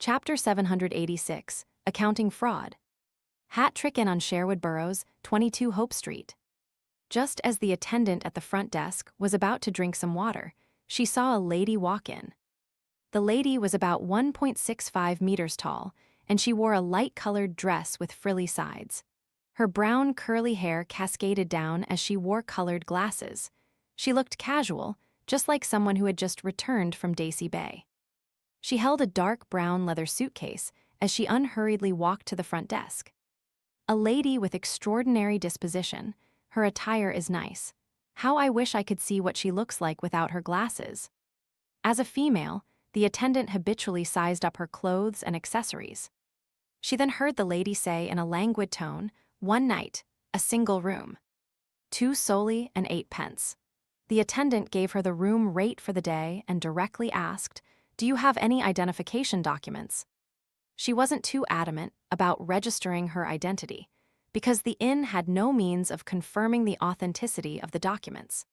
Chapter 786, Accounting Fraud. Hat Trick Inn on Sherwood Burrows, 22 Hope Street. Just as the attendant at the front desk was about to drink some water, she saw a lady walk in. The lady was about 1.65 meters tall, and she wore a light-colored dress with frilly sides. Her brown, curly hair cascaded down as she wore colored glasses. She looked casual, just like someone who had just returned from Daisy Bay. She held a dark brown leather suitcase as she unhurriedly walked to the front desk. A lady with extraordinary disposition. Her attire is nice. How I wish I could see what she looks like without her glasses. As a female, the attendant habitually sized up her clothes and accessories. She then heard the lady say in a languid tone, "One night, a single room. 2 soldi and 8 pence. The attendant gave her the room rate for the day and directly asked, "Do you have any identification documents?" She wasn't too adamant about registering her identity, because the inn had no means of confirming the authenticity of the documents.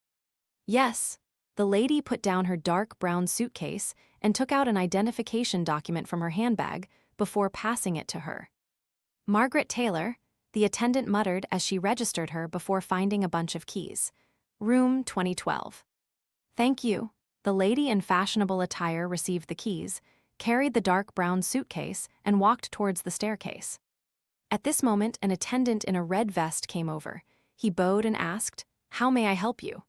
Yes, the lady put down her dark brown suitcase and took out an identification document from her handbag before passing it to her. "Margaret Taylor," the attendant muttered as she registered her before finding a bunch of keys. "Room 2012. "Thank you." The lady in fashionable attire received the keys, carried the dark brown suitcase, and walked towards the staircase. At this moment, an attendant in a red vest came over. He bowed and asked, "How may I help you?"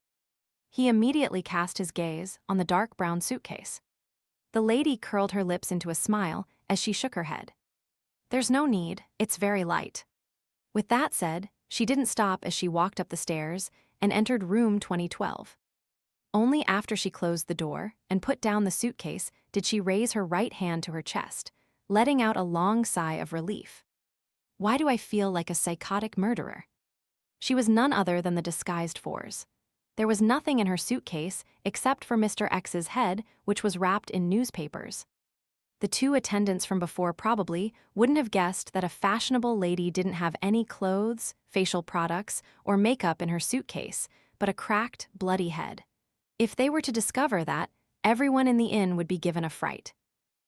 He immediately cast his gaze on the dark brown suitcase. The lady curled her lips into a smile as she shook her head. "There's no need, it's very light." With that said, she didn't stop as she walked up the stairs and entered room 2012. Only after she closed the door and put down the suitcase did she raise her right hand to her chest, letting out a long sigh of relief. "Why do I feel like a psychotic murderer?" She was none other than the disguised Fours. There was nothing in her suitcase except for Mr. X's head, which was wrapped in newspapers. The 2 attendants from before probably wouldn't have guessed that a fashionable lady didn't have any clothes, facial products, or makeup in her suitcase, but a cracked, bloody head. If they were to discover that, everyone in the inn would be given a fright.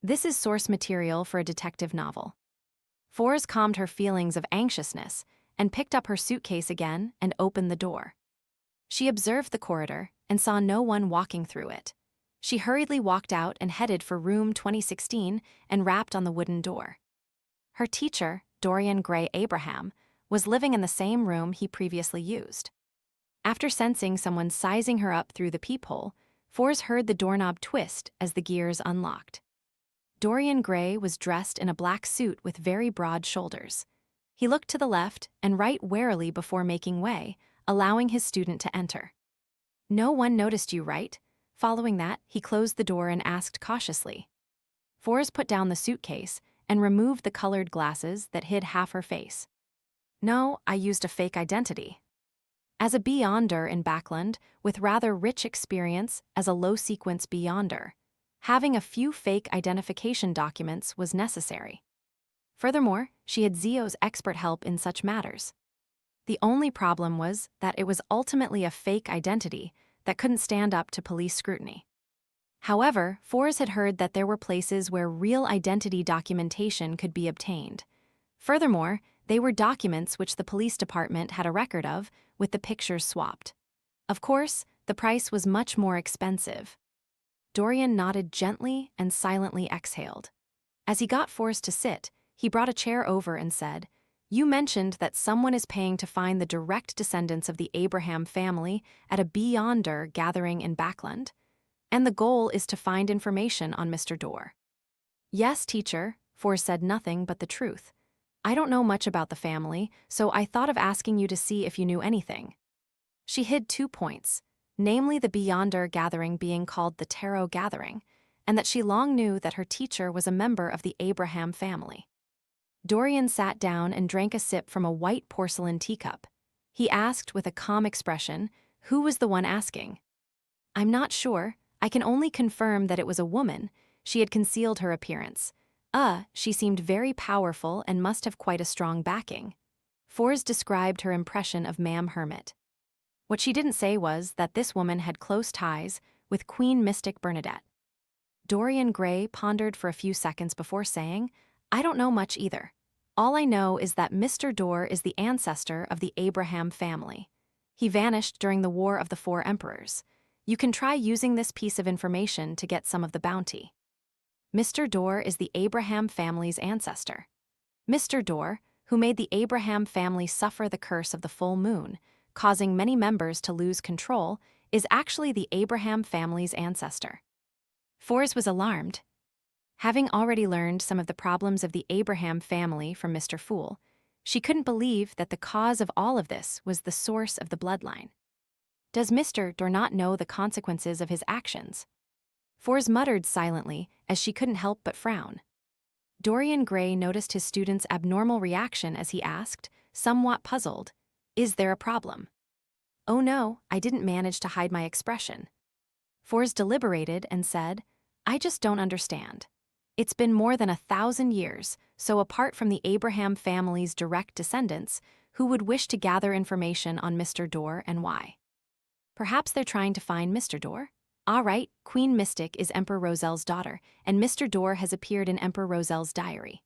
This is source material for a detective novel. Fours calmed her feelings of anxiousness and picked up her suitcase again and opened the door. She observed the corridor and saw no one walking through it. She hurriedly walked out and headed for room 2016 and rapped on the wooden door. Her teacher, Dorian Gray Abraham, was living in the same room he previously used. After sensing someone sizing her up through the peephole, Fours heard the doorknob twist as the gears unlocked. Dorian Gray was dressed in a black suit with very broad shoulders. He looked to the left and right warily before making way, allowing his student to enter. "No one noticed you, right?" Following that, he closed the door and asked cautiously. Fours put down the suitcase and removed the colored glasses that hid half her face. "No, I used a fake identity." As a Beyonder in Backland, with rather rich experience as a low-sequence Beyonder, having a few fake identification documents was necessary. Furthermore, she had Zio's expert help in such matters. The only problem was that it was ultimately a fake identity that couldn't stand up to police scrutiny. However, Fours had heard that there were places where real identity documentation could be obtained. Furthermore, they were documents which the police department had a record of, with the pictures swapped. Of course, the price was much more expensive. Dorian nodded gently and silently exhaled. As he got Fours to sit, he brought a chair over and said, "You mentioned that someone is paying to find the direct descendants of the Abraham family at a Beyonder gathering in Backland, and the goal is to find information on Mr. Dorr." "Yes, teacher," Fours said nothing but the truth. "I don't know much about the family, so I thought of asking you to see if you knew anything." She hid 2 points, namely the Beyonder gathering being called the Tarot Gathering, and that she long knew that her teacher was a member of the Abraham family. Dorian sat down and drank a sip from a white porcelain teacup. He asked with a calm expression, "Who was the one asking?" "I'm not sure. I can only confirm that it was a woman. She had concealed her appearance. She seemed very powerful and must have quite a strong backing." Fours described her impression of Ma'am Hermit. What she didn't say was that this woman had close ties with Queen Mystic Bernadette. Dorian Gray pondered for a few seconds before saying, I don't know much either. All I know is that Mr. Dorr is the ancestor of the Abraham family. He vanished during the War of the Four Emperors. You can try using this piece of information to get some of the bounty. Mr. Dorr is the Abraham family's ancestor. Mr. Dorr, who made the Abraham family suffer the curse of the full moon, causing many members to lose control, is actually the Abraham family's ancestor. Fors was alarmed. Having already learned some of the problems of the Abraham family from Mr. Fool, she couldn't believe that the cause of all of this was the source of the bloodline. Does Mr. Dorr not know the consequences of his actions? Fors muttered silently as she couldn't help but frown. Dorian Gray noticed his student's abnormal reaction as he asked, somewhat puzzled, Is there a problem? Oh no, I didn't manage to hide my expression. Fors deliberated and said, I just don't understand. It's been more than 1,000 years, so apart from the Abraham family's direct descendants, who would wish to gather information on Mr. Dorr and why? Perhaps they're trying to find Mr. Dorr? All right, Queen Mystic is Emperor Roselle's daughter, and Mr. Dorr has appeared in Emperor Roselle's diary.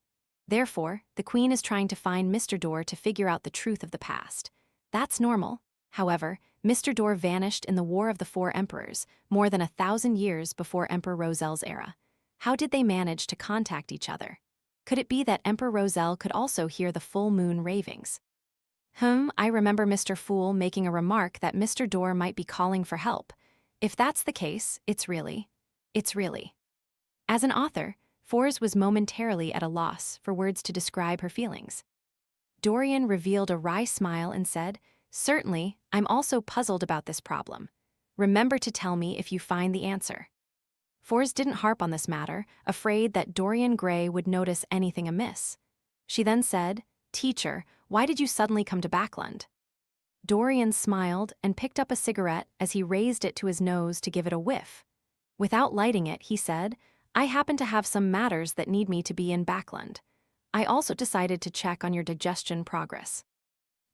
Therefore, the Queen is trying to find Mr. Dorr to figure out the truth of the past. That's normal. However, Mr. Dorr vanished in the War of the Four Emperors, more than 1,000 years before Emperor Roselle's era. How did they manage to contact each other? Could it be that Emperor Roselle could also hear the full moon ravings? I remember Mr. Fool making a remark that Mr. Dorr might be calling for help. If that's the case, it's really. As an author, Fors was momentarily at a loss for words to describe her feelings. Dorian revealed a wry smile and said, Certainly, I'm also puzzled about this problem. Remember to tell me if you find the answer. Fors didn't harp on this matter, afraid that Dorian Gray would notice anything amiss. She then said, Teacher, why did you suddenly come to Backland? Dorian smiled and picked up a cigarette as he raised it to his nose to give it a whiff. Without lighting it, he said, I happen to have some matters that need me to be in Backland. I also decided to check on your digestion progress.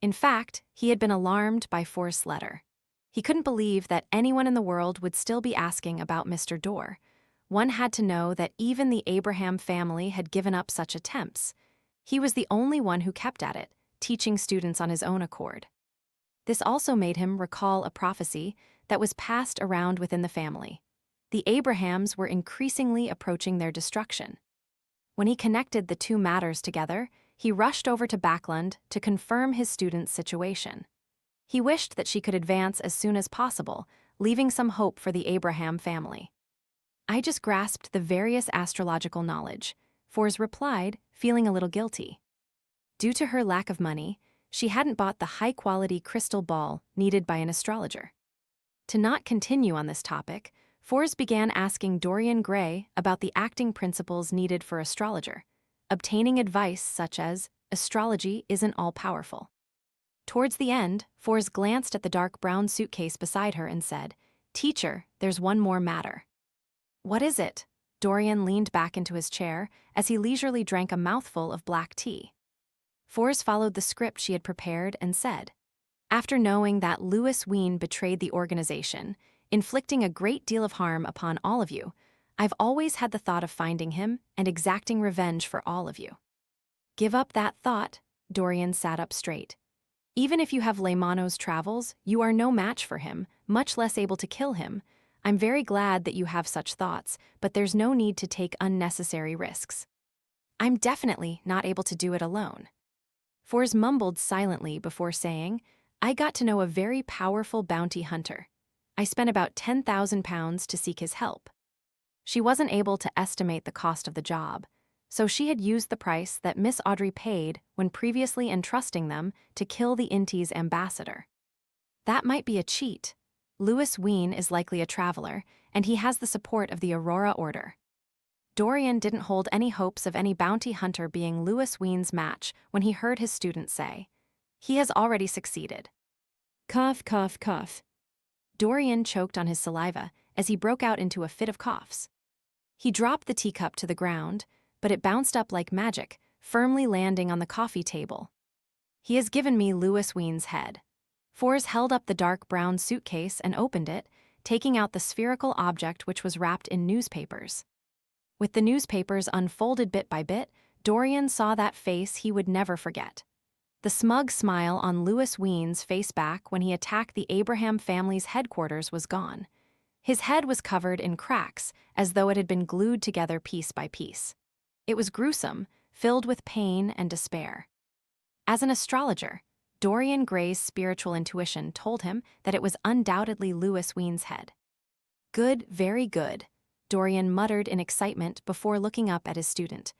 In fact, he had been alarmed by Fors' letter. He couldn't believe that anyone in the world would still be asking about Mr. Dorr. One had to know that even the Abraham family had given up such attempts. He was the only one who kept at it, teaching students on his own accord. This also made him recall a prophecy that was passed around within the family. The Abrahams were increasingly approaching their destruction. When he connected the two matters together, he rushed over to Backland to confirm his student's situation. He wished that she could advance as soon as possible, leaving some hope for the Abraham family. I just grasped the various astrological knowledge, Fors replied, feeling a little guilty. Due to her lack of money, she hadn't bought the high-quality crystal ball needed by an astrologer. To not continue on this topic, Fors began asking Dorian Gray about the acting principles needed for astrologer, obtaining advice such as, astrology isn't all-powerful. Towards the end, Fors glanced at the dark brown suitcase beside her and said, Teacher, there's one more matter. What is it? Dorian leaned back into his chair as he leisurely drank a mouthful of black tea. Fors followed the script she had prepared and said, After knowing that Louis Wien betrayed the organization, inflicting a great deal of harm upon all of you, I've always had the thought of finding him and exacting revenge for all of you. Give up that thought, Dorian sat up straight. Even if you have Leymano's travels, you are no match for him, much less able to kill him. I'm very glad that you have such thoughts, but there's no need to take unnecessary risks. I'm definitely not able to do it alone. Fors mumbled silently before saying, I got to know a very powerful bounty hunter. I spent about £10,000 to seek his help. She wasn't able to estimate the cost of the job, so she had used the price that Miss Audrey paid when previously entrusting them to kill the Inti's ambassador. That might be a cheat. Louis Wien is likely a traveler, and he has the support of the Aurora Order. Dorian didn't hold any hopes of any bounty hunter being Louis Wien's match when he heard his student say, He has already succeeded. Cough, cough, cough. Dorian choked on his saliva as he broke out into a fit of coughs. He dropped the teacup to the ground, but it bounced up like magic, firmly landing on the coffee table. He has given me Louis Wien's head. Fors held up the dark brown suitcase and opened it, taking out the spherical object which was wrapped in newspapers. With the newspapers unfolded bit by bit, Dorian saw that face he would never forget. The smug smile on Louis Ween's face back when he attacked the Abraham family's headquarters was gone. His head was covered in cracks, as though it had been glued together piece by piece. It was gruesome, filled with pain and despair. As an astrologer, Dorian Gray's spiritual intuition told him that it was undoubtedly Louis Ween's head. Good, very good, Dorian muttered in excitement before looking up at his student.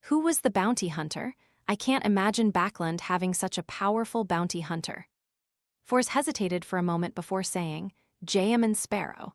Who was the bounty hunter? I can't imagine Backland having such a powerful bounty hunter. Force hesitated for a moment before saying, Jayaman Sparrow.